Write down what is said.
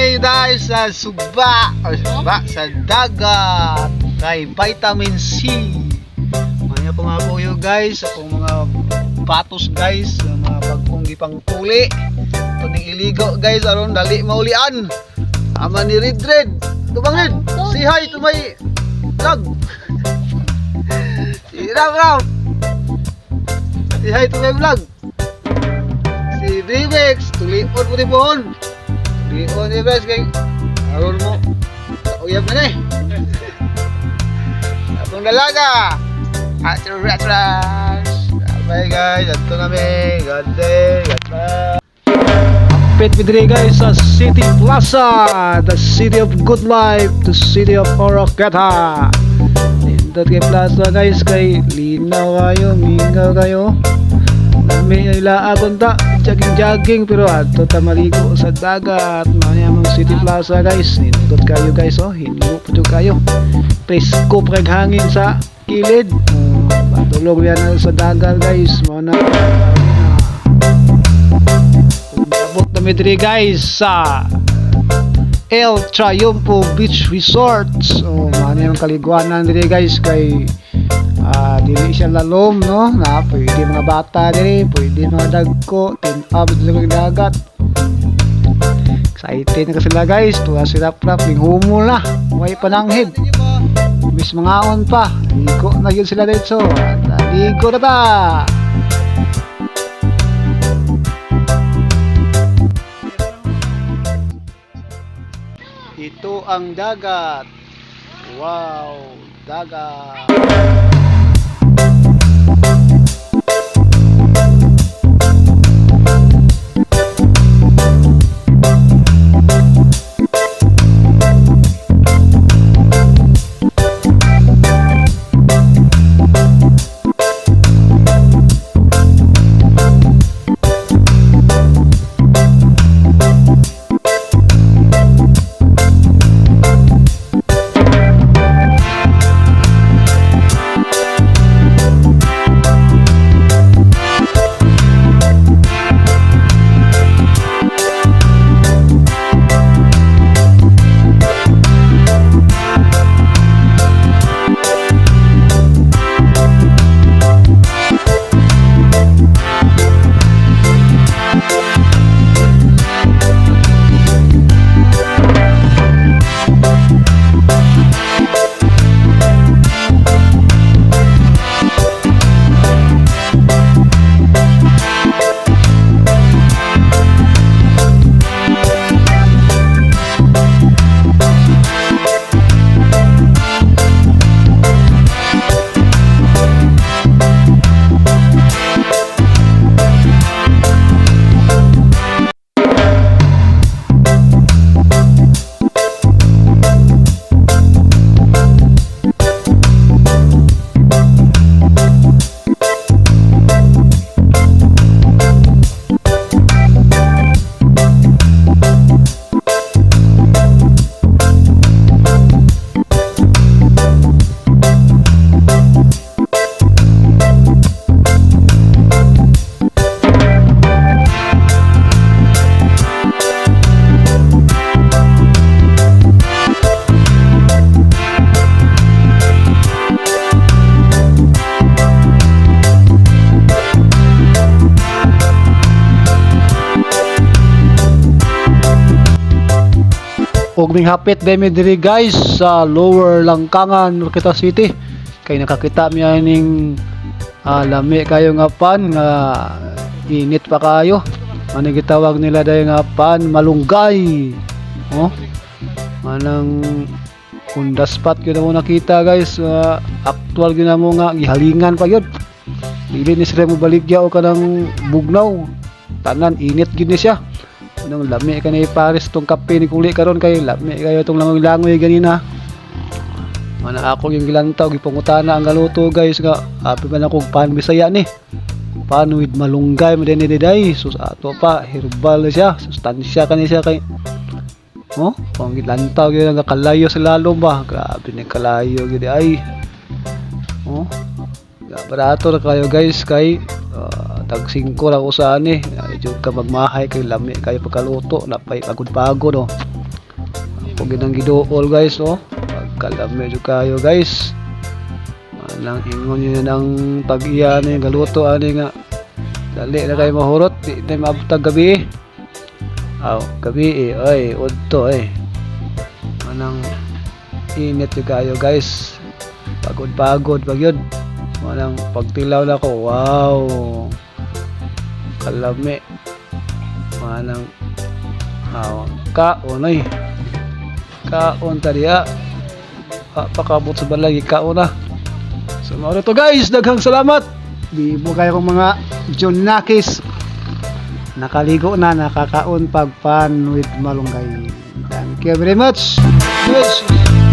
kami guys sa suba sa dagat kay vitamin C. Manya ko mga kuyo guys, akong mga patos guys, mga bagong gipang tuli. Tuning iligo guys aron dali maulian. Ama ni Red. Tumang Red. Say hi to my vlog. Si Ram. Say hi to my vlog. Si Drevex, tulipon po din pohon. Tulipon ni Drevex kay aron mo uyab na eh. Abang dalaga at restaurants. Bye guys, ato namin. God day, God bye. Pet Vidre guys sa City Plaza, the city of good life, the city of Oroqueta. Nindot kay Plaza guys, kay linaw kayo, mingaw kayo. May ilaabon ta, jogging pero ato ta maligo sa dagat. Mayamang City Plaza guys, nindot kayo guys, oh, hinlo po kayo. Presko preg hangin sa kilid. Patulog yan sa dagat guys, mo na. Abot na midri guys sa El Triunfo Beach Resorts. Mano yung kaliguanan diri guys kay dili siya lalom, no? Na pwede mga bata diri, pwede mga dagko, tin-up sa dagat. Excited na sila guys, tuwa sila prap ning humol na, may pananghid. Bis mga on pa, ligo na yun sila dito. Ligo na ta. Ito ang dagat. Wow, dagat. Og ning hapit demi diri guys sa Lower Langkangan, Oroqueta City. Kay nakakita mi ning lami kayo nga pan nga init pa kayo. Ano gitawag nila dayon nga pan malunggay. Oh. Manang undas spot gyud mo nakita guys. Actual gyud mo nga gihalingan pa gyud. Dili ni sila mo baligya o kanang bugnaw. Tanan init gyud ni siya. Nung lami ka na ipares tong kape ni kuli karon kay lami kayo tong langoy ganina. Mana ako yung gilantaw gipangutana ang galuto guys nga happy man ako pan Bisaya ni. Pan with malunggay mo din day. Sus ato pa herbal siya, sustansya kani siya kay pang gilantaw gyud nga kalayo sa lalo ba. Grabe ni kalayo gyud ay. Barato na kayo guys kay tag 5 lang usaan eh. Medyo ka magmahay kay lami kayo pagkaluto napay pagod-pagod no. Pag ginang gidool guys, oh. Pagkalami jud kayo guys. Manang ingon niyo ng pag-iya ni galuto ani nga. Dali na kayo mahurot, di na maabtag gabi. Aw, gabi oy, udto Manang init jud kayo guys. Pagod pag yun. Manang pagtilaw na ko, wow. Kalami. Manang kaon kaon tadiya pakabot sa balay kaon na. So mao to guys, daghang salamat. Bibo kayo kong mga Junakis. Nakaligo na, nakakaon pag pan with malunggay. Thank you very much. Yes.